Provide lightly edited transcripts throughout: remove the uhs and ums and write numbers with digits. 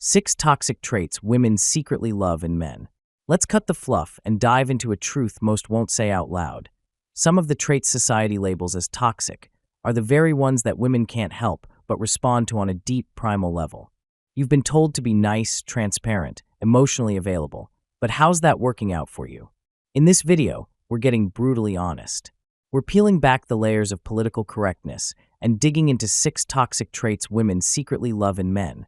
6 toxic traits women secretly love in men. Let's cut the fluff and dive into a truth most won't say out loud. Some of the traits society labels as toxic are the very ones that women can't help but respond to on a deep primal level. You've been told to be nice, transparent, emotionally available, but how's that working out for you? In this video, we're getting brutally honest. We're peeling back the layers of political correctness and digging into 6 toxic traits women secretly love in men.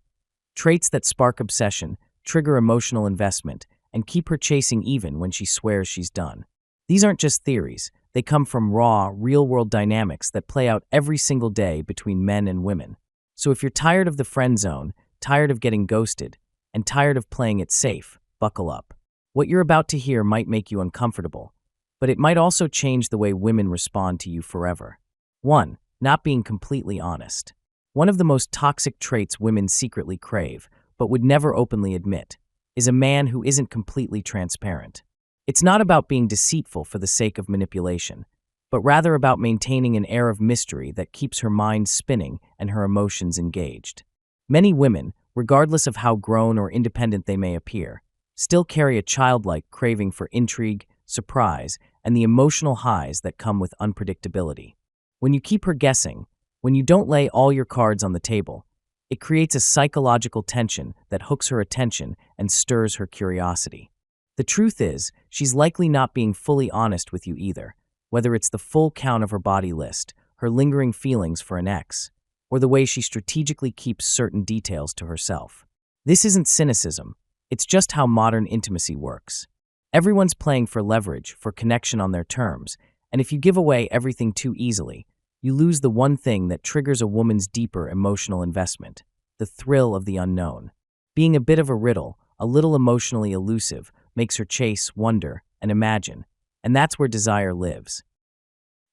Traits that spark obsession, trigger emotional investment, and keep her chasing even when she swears she's done. These aren't just theories. They come from raw, real-world dynamics that play out every single day between men and women. So if you're tired of the friend zone, tired of getting ghosted, and tired of playing it safe, buckle up. What you're about to hear might make you uncomfortable, but it might also change the way women respond to you forever. 1. Not being completely honest. One of the most toxic traits women secretly crave, but would never openly admit, is a man who isn't completely transparent. It's not about being deceitful for the sake of manipulation, but rather about maintaining an air of mystery that keeps her mind spinning and her emotions engaged. Many women, regardless of how grown or independent they may appear, still carry a childlike craving for intrigue, surprise, and the emotional highs that come with unpredictability. When you keep her guessing, when you don't lay all your cards on the table, it creates a psychological tension that hooks her attention and stirs her curiosity. The truth is, she's likely not being fully honest with you either, whether it's the full count of her body list, her lingering feelings for an ex, or the way she strategically keeps certain details to herself. This isn't cynicism, it's just how modern intimacy works. Everyone's playing for leverage, for connection on their terms, and if you give away everything too easily, you lose the one thing that triggers a woman's deeper emotional investment, the thrill of the unknown. Being a bit of a riddle, a little emotionally elusive, makes her chase, wonder, and imagine, and that's where desire lives.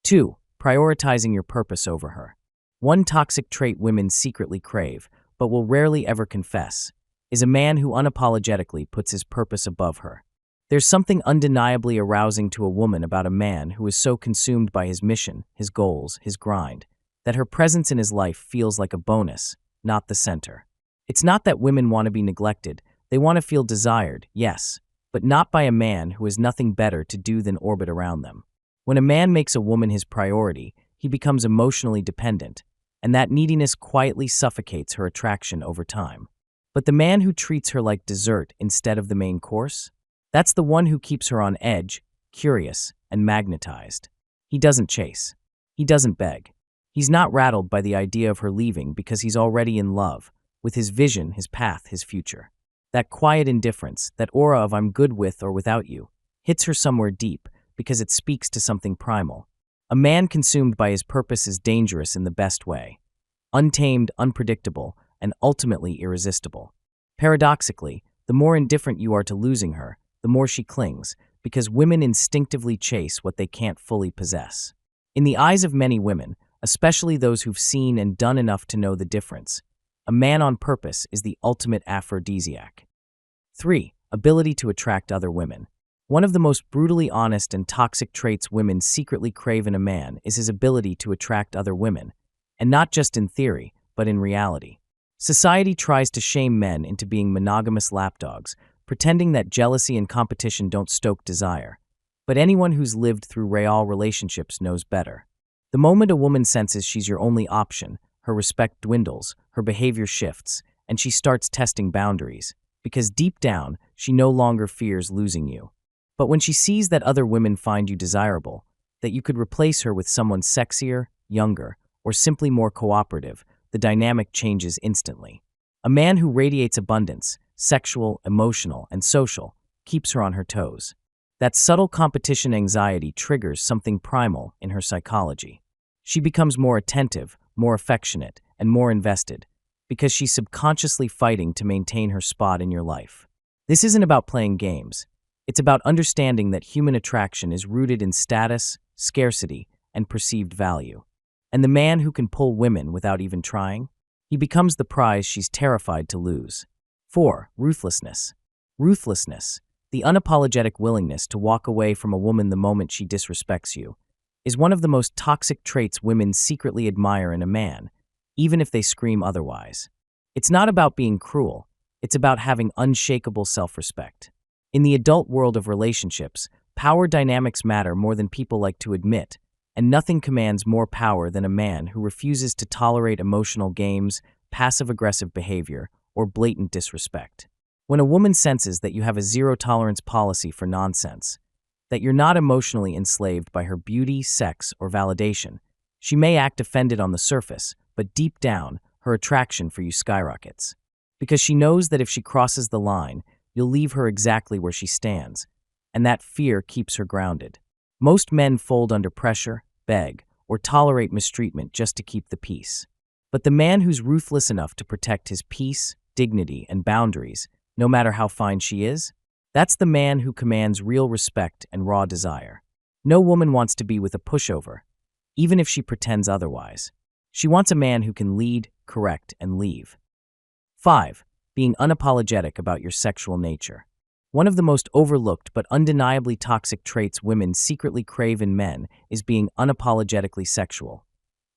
2. Prioritizing your purpose over her. One toxic trait women secretly crave, but will rarely ever confess, is a man who unapologetically puts his purpose above her. There's something undeniably arousing to a woman about a man who is so consumed by his mission, his goals, his grind, that her presence in his life feels like a bonus, not the center. It's not that women want to be neglected, they want to feel desired, yes, but not by a man who has nothing better to do than orbit around them. When a man makes a woman his priority, he becomes emotionally dependent, and that neediness quietly suffocates her attraction over time. But the man who treats her like dessert instead of the main course? That's the one who keeps her on edge, curious, and magnetized. He doesn't chase. He doesn't beg. He's not rattled by the idea of her leaving because he's already in love, with his vision, his path, his future. That quiet indifference, that aura of I'm good with or without you, hits her somewhere deep because it speaks to something primal. A man consumed by his purpose is dangerous in the best way. Untamed, unpredictable, and ultimately irresistible. Paradoxically, the more indifferent you are to losing her, the more she clings, because women instinctively chase what they can't fully possess. In the eyes of many women, especially those who've seen and done enough to know the difference, a man on purpose is the ultimate aphrodisiac. 3. Ability to attract other women. One of the most brutally honest and toxic traits women secretly crave in a man is his ability to attract other women, and not just in theory, but in reality. Society tries to shame men into being monogamous lapdogs, pretending that jealousy and competition don't stoke desire. But anyone who's lived through real relationships knows better. The moment a woman senses she's your only option, her respect dwindles, her behavior shifts, and she starts testing boundaries, because deep down, she no longer fears losing you. But when she sees that other women find you desirable, that you could replace her with someone sexier, younger, or simply more cooperative, the dynamic changes instantly. A man who radiates abundance, sexual, emotional, and social, keeps her on her toes. That subtle competition anxiety triggers something primal in her psychology. She becomes more attentive, more affectionate, and more invested, because she's subconsciously fighting to maintain her spot in your life. This isn't about playing games. It's about understanding that human attraction is rooted in status, scarcity, and perceived value. And the man who can pull women without even trying, he becomes the prize she's terrified to lose. 4. Ruthlessness. Ruthlessness, the unapologetic willingness to walk away from a woman the moment she disrespects you, is one of the most toxic traits women secretly admire in a man, even if they scream otherwise. It's not about being cruel, It's about having unshakable self-respect. In the adult world of relationships, power dynamics matter more than people like to admit, and nothing commands more power than a man who refuses to tolerate emotional games, passive-aggressive behavior, or blatant disrespect. When a woman senses that you have a zero-tolerance policy for nonsense, that you're not emotionally enslaved by her beauty, sex, or validation, she may act offended on the surface, but deep down, her attraction for you skyrockets. Because she knows that if she crosses the line, you'll leave her exactly where she stands, and that fear keeps her grounded. Most men fold under pressure, beg, or tolerate mistreatment just to keep the peace. But the man who's ruthless enough to protect his peace, dignity, and boundaries, no matter how fine she is, that's the man who commands real respect and raw desire. No woman wants to be with a pushover, even if she pretends otherwise. She wants a man who can lead, correct, and leave. 5. Being unapologetic about your sexual nature. One of the most overlooked but undeniably toxic traits women secretly crave in men is being unapologetically sexual,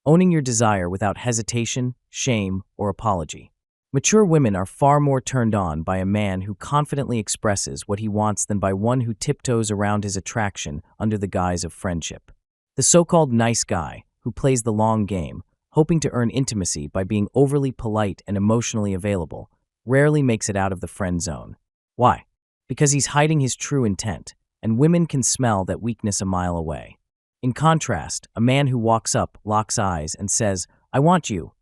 owning your desire without hesitation, shame, or apology. Mature women are far more turned on by a man who confidently expresses what he wants than by one who tiptoes around his attraction under the guise of friendship. The so-called nice guy, who plays the long game, hoping to earn intimacy by being overly polite and emotionally available, rarely makes it out of the friend zone. Why? Because he's hiding his true intent, and women can smell that weakness a mile away. In contrast, a man who walks up, locks eyes, and says, "I want you,"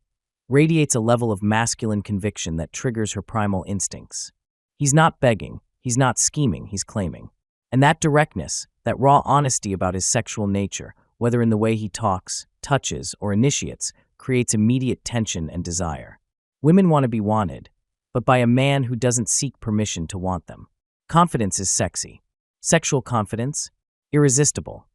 radiates a level of masculine conviction that triggers her primal instincts. He's not begging, he's not scheming, he's claiming. And that directness, that raw honesty about his sexual nature, whether in the way he talks, touches, or initiates, creates immediate tension and desire. Women want to be wanted, but by a man who doesn't seek permission to want them. Confidence is sexy. Sexual confidence? Irresistible.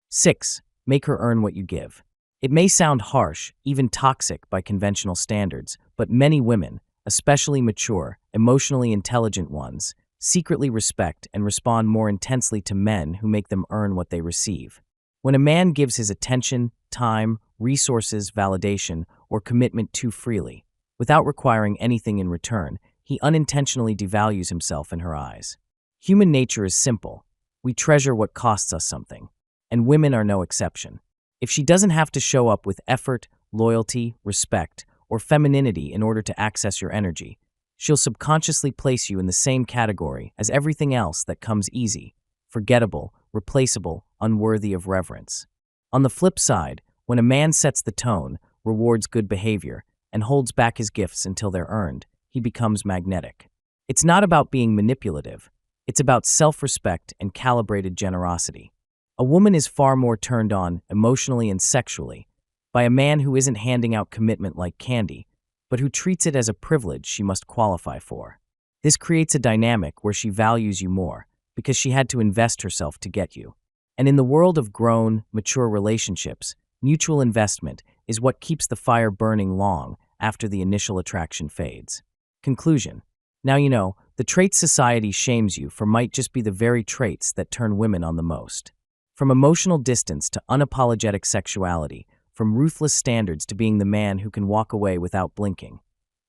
6. Make her earn what you give. It may sound harsh, even toxic by conventional standards, but many women, especially mature, emotionally intelligent ones, secretly respect and respond more intensely to men who make them earn what they receive. When a man gives his attention, time, resources, validation, or commitment too freely, without requiring anything in return, he unintentionally devalues himself in her eyes. Human nature is simple. We treasure what costs us something, and women are no exception. If she doesn't have to show up with effort, loyalty, respect, or femininity in order to access your energy, she'll subconsciously place you in the same category as everything else that comes easy, forgettable, replaceable, unworthy of reverence. On the flip side, when a man sets the tone, rewards good behavior, and holds back his gifts until they're earned, he becomes magnetic. It's not about being manipulative. It's about self-respect and calibrated generosity. A woman is far more turned on, emotionally and sexually, by a man who isn't handing out commitment like candy, but who treats it as a privilege she must qualify for. This creates a dynamic where she values you more, because she had to invest herself to get you. And in the world of grown, mature relationships, mutual investment is what keeps the fire burning long after the initial attraction fades. Conclusion. Now you know, the traits society shames you for might just be the very traits that turn women on the most. From emotional distance to unapologetic sexuality, from ruthless standards to being the man who can walk away without blinking.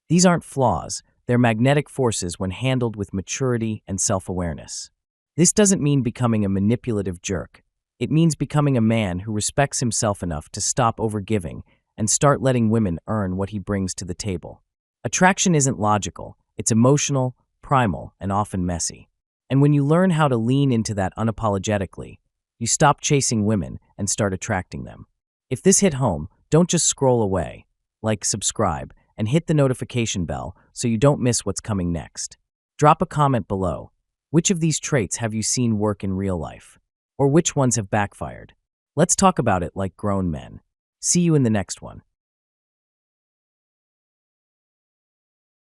These aren't flaws, they're magnetic forces when handled with maturity and self-awareness. This doesn't mean becoming a manipulative jerk. It means becoming a man who respects himself enough to stop overgiving and start letting women earn what he brings to the table. Attraction isn't logical, it's emotional, primal, and often messy. And when you learn how to lean into that unapologetically, you stop chasing women and start attracting them. If this hit home, don't just scroll away. Like, subscribe, and hit the notification bell so you don't miss what's coming next. Drop a comment below. Which of these traits have you seen work in real life? Or which ones have backfired? Let's talk about it like grown men. See you in the next one.